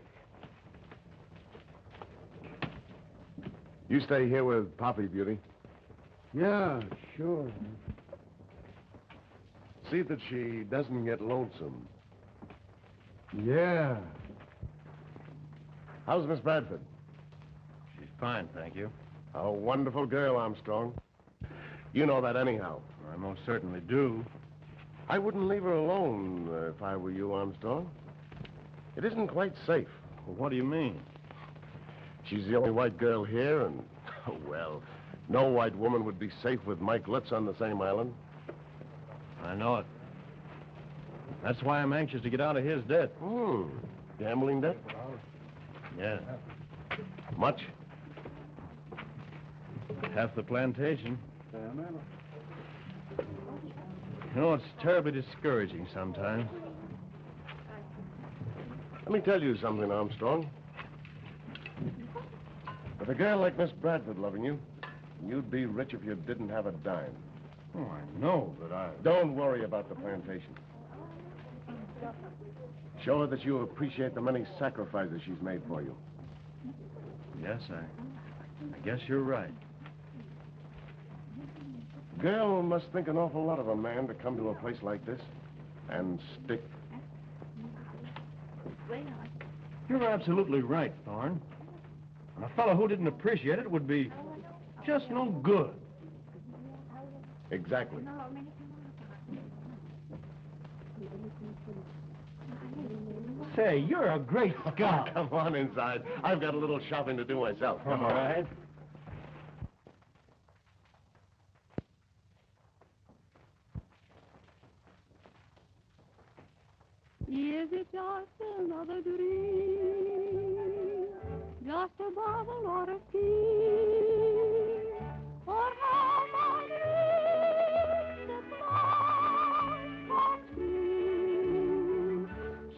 Speaker 1: You stay here with Poppy, Beauty.
Speaker 3: Yeah, sure.
Speaker 1: See that she doesn't get lonesome.
Speaker 3: Yeah.
Speaker 1: How's Miss Bradford?
Speaker 9: She's fine, thank you.
Speaker 1: A wonderful girl, Armstrong. You know that anyhow.
Speaker 9: I most certainly do.
Speaker 1: I wouldn't leave her alone if I were you, Armstrong. It isn't quite safe.
Speaker 9: Well, what do you mean?
Speaker 1: She's the only white girl here, and, oh, well, no white woman would be safe with Mike Lutz on the same island.
Speaker 9: I know it. That's why I'm anxious to get out of his debt.
Speaker 1: Gambling debt?
Speaker 9: Yeah.
Speaker 1: Much?
Speaker 9: Half the plantation. You know, it's terribly discouraging sometimes.
Speaker 1: Let me tell you something, Armstrong. With a girl like Miss Bradford loving you, you'd be rich if you didn't have a dime.
Speaker 9: Oh, I know, but I...
Speaker 1: Don't worry about the plantation. Show her that you appreciate the many sacrifices she's made for you.
Speaker 9: Yes, I guess you're right.
Speaker 1: Girl must think an awful lot of a man to come to a place like this and stick.
Speaker 9: You're absolutely right, Thorne. And a fellow who didn't appreciate it would be just no good.
Speaker 1: Exactly.
Speaker 9: Say, you're a great scout.
Speaker 1: Come on inside. I've got a little shopping to do myself. Come on.
Speaker 9: All right.
Speaker 2: Is it just another dream? Just a bubble or a scheme? Or have I dreamed that life on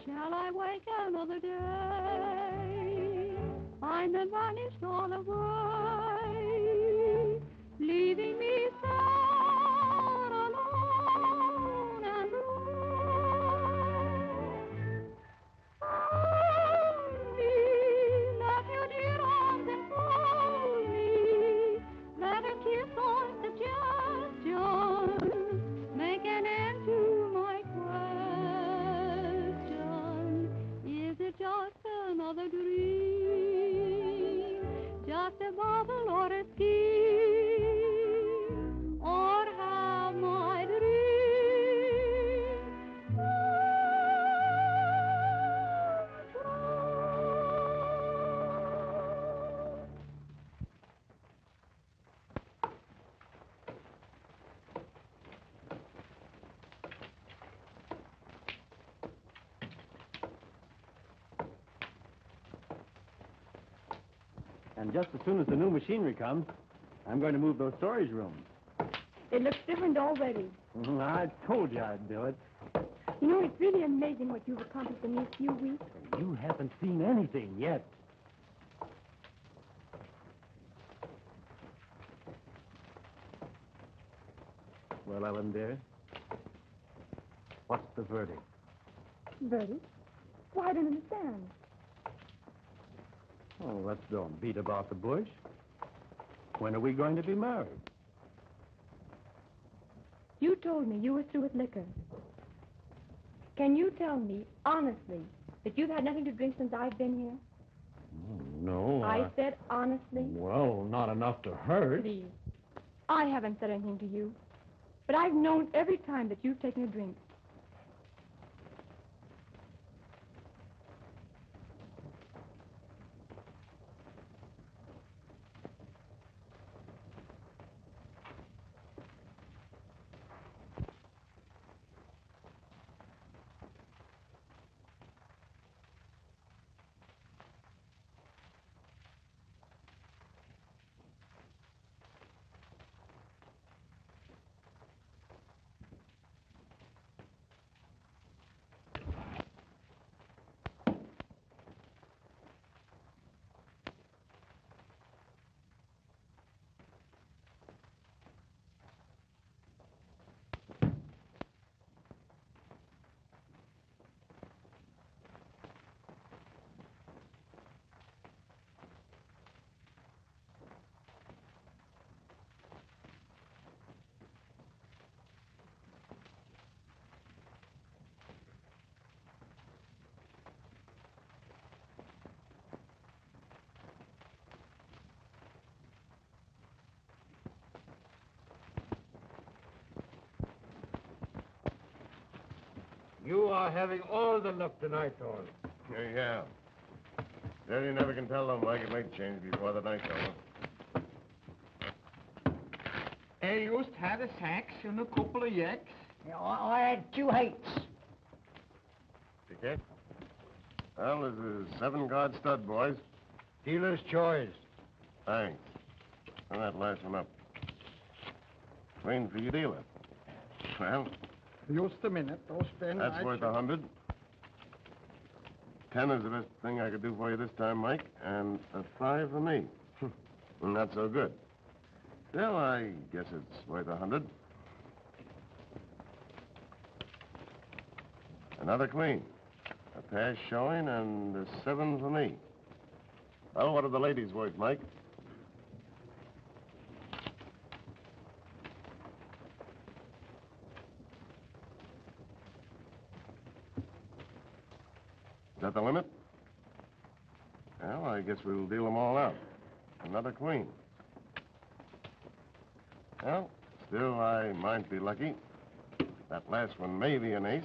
Speaker 2: Shall I wake another day? Find and vanished all away, leaving me sad, alone and blue. Let your dear arms enfold me. Let a kiss or suggestion make an end to my question. Is it just another dream? Just a bubble or a scheme? Or have my dreams
Speaker 4: And just as soon as the new machinery comes, I'm going to move those storage rooms.
Speaker 8: It looks different already.
Speaker 4: I told you I'd do it.
Speaker 8: You know, it's really amazing what you've accomplished in these few weeks.
Speaker 4: You haven't seen anything yet. Well, Ellen, dear, what's the verdict?
Speaker 8: Verdict? Well, I don't understand.
Speaker 4: Oh, let's don't beat about the bush. When are we going to be married?
Speaker 8: You told me you were through with liquor. Can you tell me, honestly, that you've had nothing to drink since I've been here?
Speaker 4: No,
Speaker 8: I said honestly.
Speaker 4: Well, not enough to hurt.
Speaker 8: Please. I haven't said anything to you. But I've known every time that you've taken a drink.
Speaker 3: You are having all the luck tonight, Thorne.
Speaker 1: Yeah. Then you never can tell, though, Mike. It may change before the night's over.
Speaker 5: I just had a sax and a couple of yaks.
Speaker 6: Yeah, I had 2 hates.
Speaker 1: Okay. Well, this is 7-guard stud, boys.
Speaker 3: Dealer's choice.
Speaker 1: Thanks. And that last one up. Clean for your dealer. Well,
Speaker 6: Just a minute. Don't spend
Speaker 1: that's worth 100. 10 is the best thing I could do for you this time, Mike, and a 5 for me. Not so good. Still, I guess it's worth 100. Another clean. A pass showing and a 7 for me. Well, what are the ladies worth, Mike? Is that the limit? Well, I guess we'll deal them all out. Another queen. Well, still, I might be lucky. That last one may be an ace.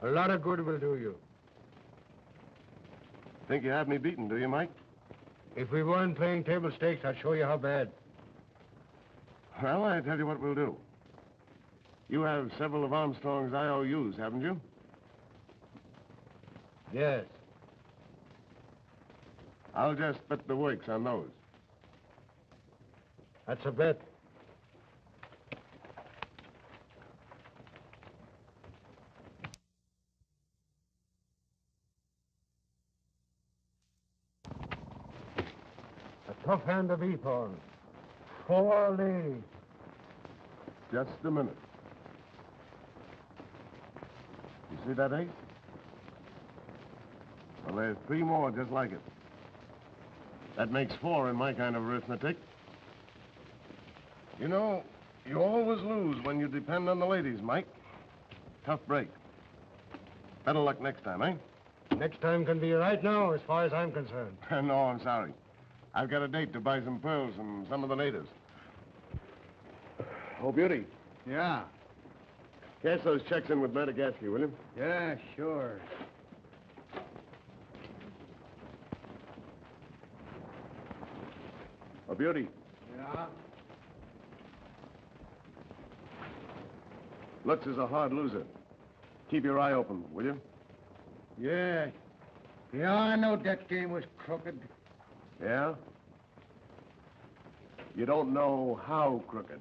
Speaker 3: A lot of good will do you.
Speaker 1: Think you have me beaten, do you, Mike?
Speaker 3: If we weren't playing table stakes, I'd show you how bad.
Speaker 1: Well, I tell you what we'll do. You have several of Armstrong's IOUs, haven't you?
Speaker 3: Yes.
Speaker 1: I'll just bet the works on those.
Speaker 3: That's a bet. A tough hand to beat, Thorne. 4 ladies.
Speaker 1: Just a minute. You see that ace? Well, there's 3 more just like it. That makes 4 in my kind of arithmetic. You know, you always lose when you depend on the ladies, Mike. Tough break. Better luck next time, eh?
Speaker 3: Next time can be right now, as far as I'm concerned.
Speaker 1: No, I'm sorry. I've got a date to buy some pearls from some of the natives. Oh, Beauty.
Speaker 3: Yeah.
Speaker 1: Cash those checks in with Madagascar, will you?
Speaker 3: Yeah, sure.
Speaker 1: Oh, Beauty.
Speaker 3: Yeah?
Speaker 1: Lutz is a hard loser. Keep your eye open, will you?
Speaker 3: Yeah. Yeah, I know that game was crooked.
Speaker 1: Yeah? You don't know how crooked.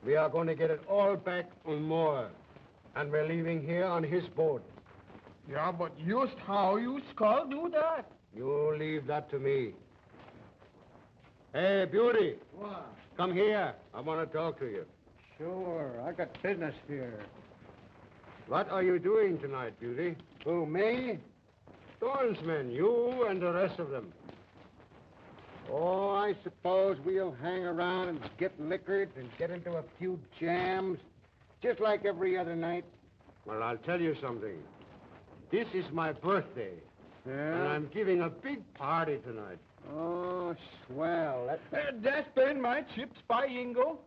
Speaker 3: We are going to get it all back and more. And we're leaving here on his boat.
Speaker 5: Yeah, but just how you skull do that?
Speaker 3: You leave that to me. Hey, Beauty.
Speaker 6: What?
Speaker 3: Come here. I want to talk to you.
Speaker 6: Sure, I got business here.
Speaker 3: What are you doing tonight, Beauty?
Speaker 6: Who, me?
Speaker 3: Thorne's men, you and the rest of them.
Speaker 6: Oh, I suppose we'll hang around and get liquored and get into a few jams, just like every other night.
Speaker 3: Well, I'll tell you something. This is my birthday, and
Speaker 6: Yeah?
Speaker 3: I'm giving a big party tonight.
Speaker 6: Oh, swell.
Speaker 5: That's been my chips by Ingo.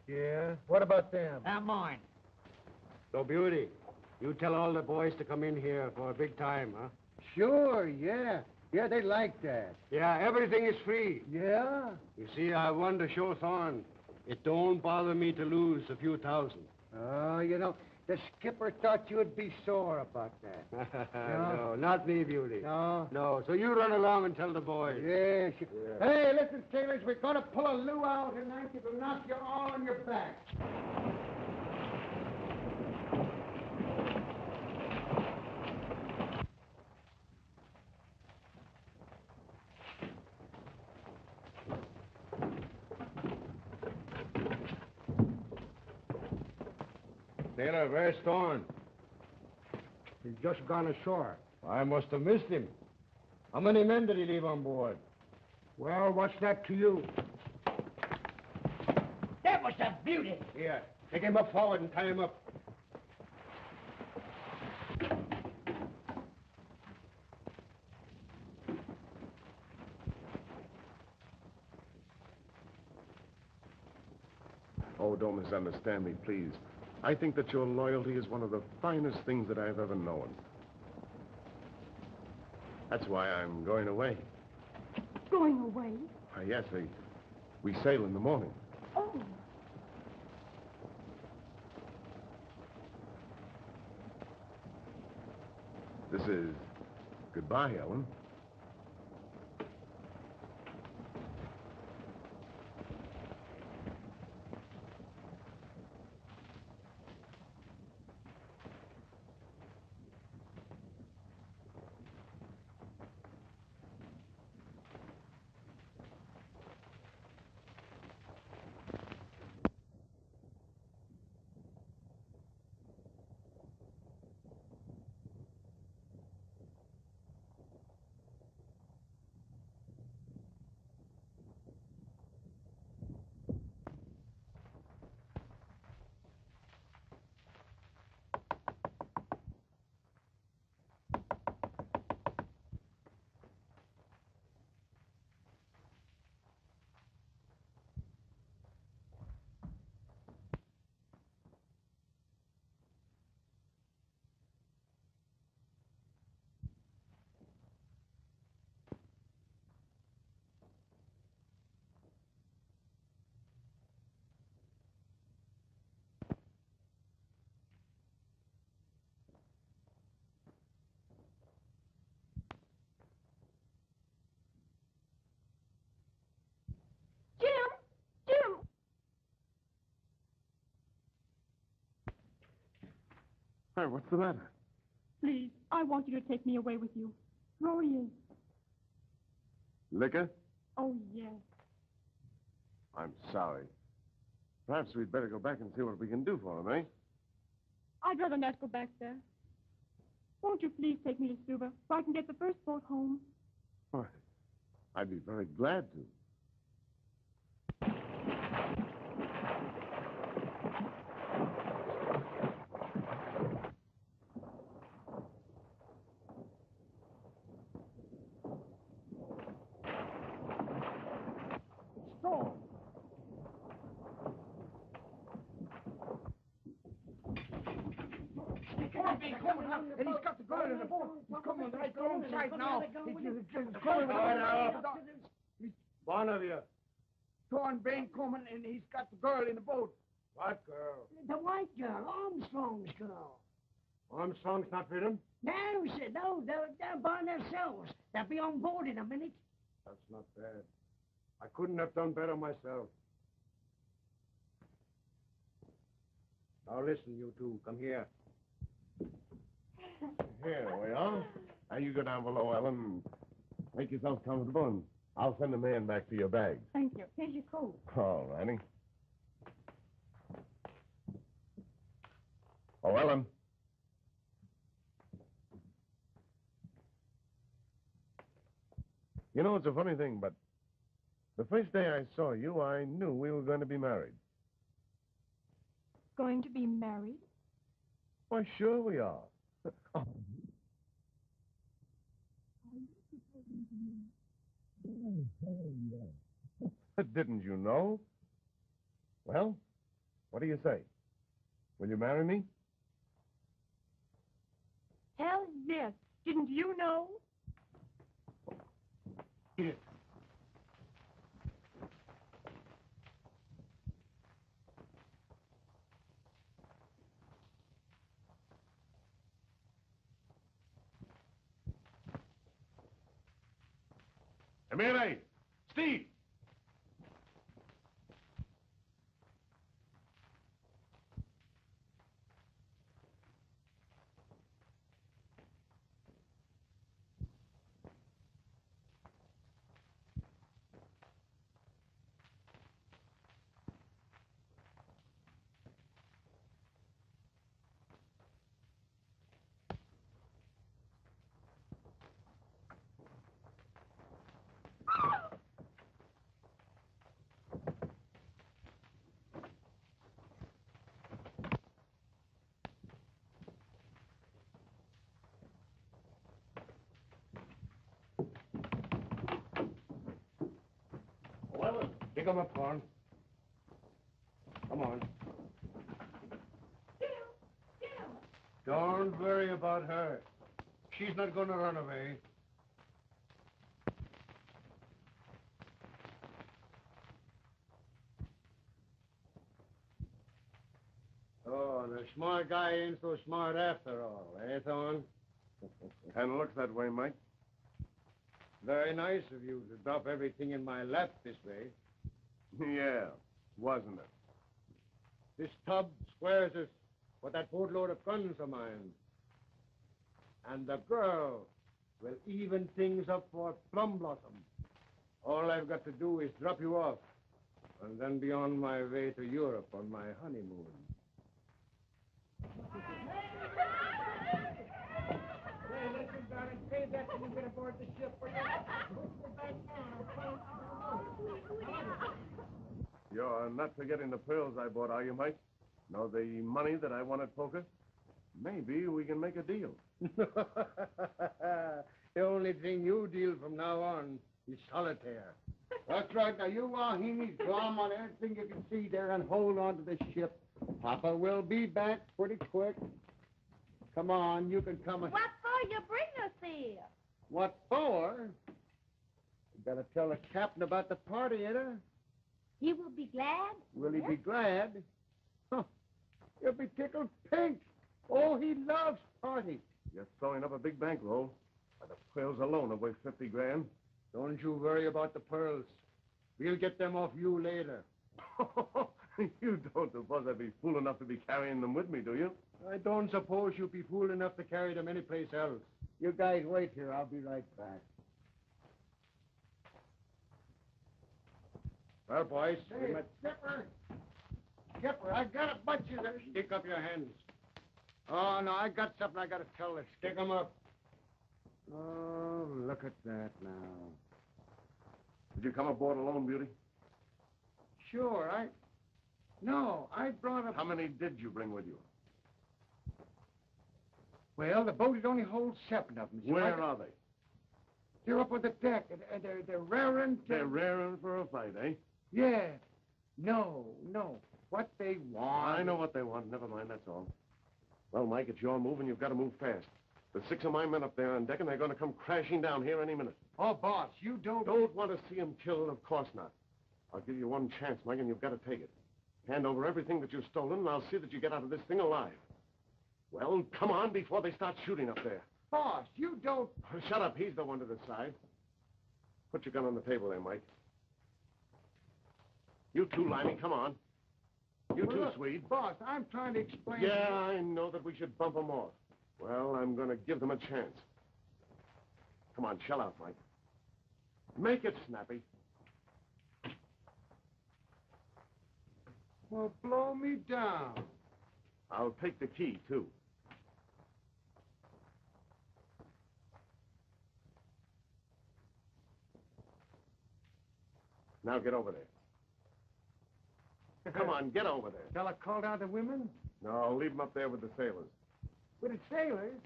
Speaker 3: Yeah? What about them?
Speaker 6: They're mine.
Speaker 3: So, Beauty, you tell all the boys to come in here for a big time, huh?
Speaker 6: Sure, yeah. Yeah, they like that.
Speaker 3: Yeah, everything is free.
Speaker 6: Yeah?
Speaker 3: You see, I won the show, Thorne. It don't bother me to lose a few thousand.
Speaker 6: Oh, you know, the skipper thought you'd be sore about that.
Speaker 3: No, not me, Beauty.
Speaker 6: No?
Speaker 3: No, so you run along and tell the boys.
Speaker 6: Yeah, sure.
Speaker 3: Yeah.
Speaker 6: Hey, listen, sailors, we're going to pull a luau tonight that'll knock you all on your back.
Speaker 3: Sailor, where's Thorne?
Speaker 6: He's just gone ashore.
Speaker 3: I must have missed him. How many men did he leave on board?
Speaker 6: Well, what's that to you?
Speaker 10: That was a beauty.
Speaker 3: Here, take him up forward and tie him up.
Speaker 1: Oh, don't misunderstand me, please. I think that your loyalty is one of the finest things that I've ever known. That's why I'm going away.
Speaker 2: Going away?
Speaker 1: Yes, we sail in the morning.
Speaker 2: Oh.
Speaker 1: This is goodbye, Ellen. Hi, what's the matter?
Speaker 2: Please, I want you to take me away with you. Rory is.
Speaker 1: Liquor?
Speaker 2: Oh, yes.
Speaker 1: I'm sorry. Perhaps we'd better go back and see what we can do for him, eh?
Speaker 2: I'd rather not go back there. Won't you please take me to Suva so I can get the first boat home?
Speaker 1: Why, I'd be very glad to.
Speaker 3: Storm. He's coming up, and he's got the girl in the boat. He's coming right alongside now. He's coming
Speaker 6: One of you.
Speaker 3: Thorn Bain coming, and he's got the girl in the boat.
Speaker 6: What girl?
Speaker 10: The white girl, Armstrong's girl.
Speaker 6: Armstrong's not with him?
Speaker 10: No, sir, no, they're by themselves. They'll be on board in a minute.
Speaker 6: That's not bad. I couldn't have done better myself. Now listen, you two. Come here.
Speaker 1: Here we are. Now you go down below, Ellen, and make yourself comfortable, and I'll send a man back for your bags.
Speaker 2: Thank you. Here's your coat.
Speaker 1: All righty. Oh, Ellen. You know, it's a funny thing, but the first day I saw you, I knew we were going to be married.
Speaker 2: Going to be married?
Speaker 1: Why, sure we are. Oh. Didn't you know? Well, what do you say? Will you marry me?
Speaker 2: Hell yes. Didn't you know?
Speaker 1: Yes. Mayday! Steve!
Speaker 6: Well, pick him up, Horn. Come on. Don't worry about her. She's not going to run away. Oh, the smart guy ain't so smart after all, eh, Thorne?
Speaker 1: Kind of looks that way, Mike.
Speaker 6: Very nice of you to drop everything in my lap this way.
Speaker 1: Yeah, wasn't it?
Speaker 6: This tub squares us for that boatload of guns of mine. And the girl will even things up for Plum Blossom. All I've got to do is drop you off and then be on my way to Europe on my honeymoon. Hey, listen, darling, save that till you get aboard the ship.
Speaker 1: You're not forgetting the pearls I bought, are you, Mike? No, the money that I won at poker? Maybe we can make a deal.
Speaker 6: The only thing you deal from now on is solitaire. That's right. Now, you Wahinis glom on everything you can see there and hold on to the ship. Papa will be back pretty quick. Come on, you can come.
Speaker 2: What for you bring us here?
Speaker 6: What for? You gotta tell the captain about the party, ain't it?
Speaker 2: He will be glad.
Speaker 6: Will he be glad? Huh. He'll be tickled pink. Oh, he loves parties.
Speaker 1: You're throwing up a big bankroll. Why, the pearls alone are worth 50 grand.
Speaker 6: Don't you worry about the pearls. We'll get them off you later.
Speaker 1: You don't suppose I'd be fool enough to be carrying them with me, do you?
Speaker 6: I don't suppose you'll be fool enough to carry them anyplace else. You guys wait here. I'll be right back. Well, boys, we met... Skipper, I got a bunch of them. Stick up your hands. Oh, no, I got something I got to tell you. Stick them up. Oh, look at that now.
Speaker 1: Did you come aboard alone, Beauty?
Speaker 6: Sure, No, I brought up...
Speaker 1: How many did you bring with you?
Speaker 6: Well, the boat only holds 7 of them. So
Speaker 1: Where are they?
Speaker 6: They're up on the deck, and they're raring to...
Speaker 1: They're raring for a fight, eh?
Speaker 6: Yeah. No. What they want...
Speaker 1: I know what they want. Never mind, that's all. Well, Mike, it's your move, and you've got to move fast. There's 6 of my men up there on deck, and they're going to come crashing down here any minute.
Speaker 6: Oh, boss, you don't...
Speaker 1: Don't want to see them killed? Of course not. I'll give you one chance, Mike, and you've got to take it. Hand over everything that you've stolen, and I'll see that you get out of this thing alive. Well, come on before they start shooting up there.
Speaker 6: Boss, you don't...
Speaker 1: Shut up. He's the one to decide. Put your gun on the table there, Mike. You too, Limey, come on. You too, Swede.
Speaker 6: Boss, I'm trying to explain...
Speaker 1: Yeah, I know that we should bump them off. Well, I'm going to give them a chance. Come on, shell out, Mike. Make it snappy.
Speaker 6: Well, blow me down.
Speaker 1: I'll take the key, too. Now get over there. Come on, get over there.
Speaker 6: Shall I call down the women?
Speaker 1: No, leave them up there with the sailors.
Speaker 6: With the sailors?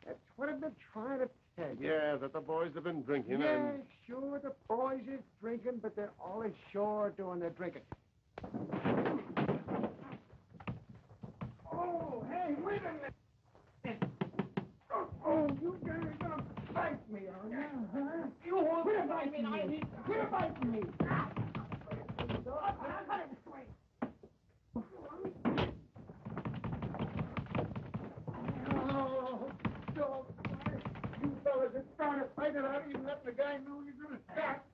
Speaker 6: That's what I've been trying to tell you.
Speaker 1: Yeah, that the boys have been drinking
Speaker 6: Yeah,
Speaker 1: and...
Speaker 6: sure, the boys is drinking, but they're all ashore doing their drinking. Oh, hey, wait a minute. Oh, you guys are gonna fight me, are you? Huh? You won't fight me. Quit fighting me. Oh, dog. You fellas are trying to fight it out. You let the guy know you're going to stop.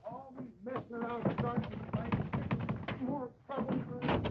Speaker 6: All these messing around starting to fight. More trouble for us.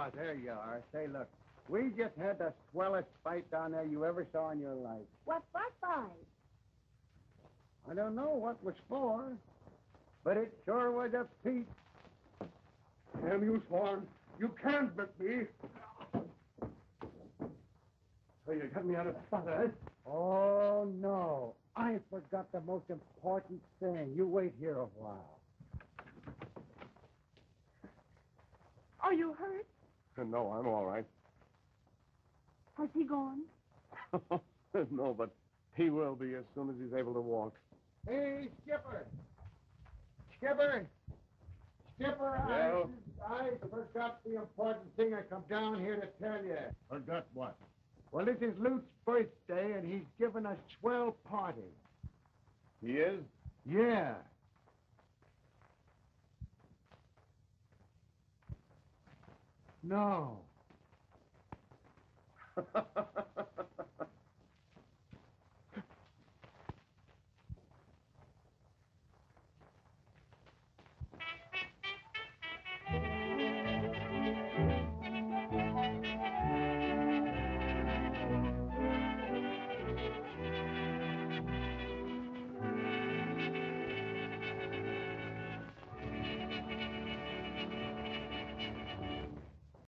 Speaker 3: Ah, there you are. Say, look, we just had the swellest fight down there you ever saw in your life.
Speaker 2: What fight?
Speaker 3: I don't know what was for, but it sure was a peach.
Speaker 6: Damn you, Swan. You can't whip me.
Speaker 9: So you got me out of spot, eh?
Speaker 3: Oh, no. I forgot the most important thing. You wait here a while.
Speaker 2: Are you hurt?
Speaker 1: No, I'm all right.
Speaker 2: Has he gone?
Speaker 1: No, but he will be as soon as he's able to walk.
Speaker 3: Hey, Skipper! Skipper! Skipper,
Speaker 1: Yeah?
Speaker 3: I forgot the important thing. I come down here to tell you.
Speaker 6: Forgot what?
Speaker 3: Well, this is Lute's birthday, and he's given a swell party.
Speaker 1: He is?
Speaker 3: Yeah. No.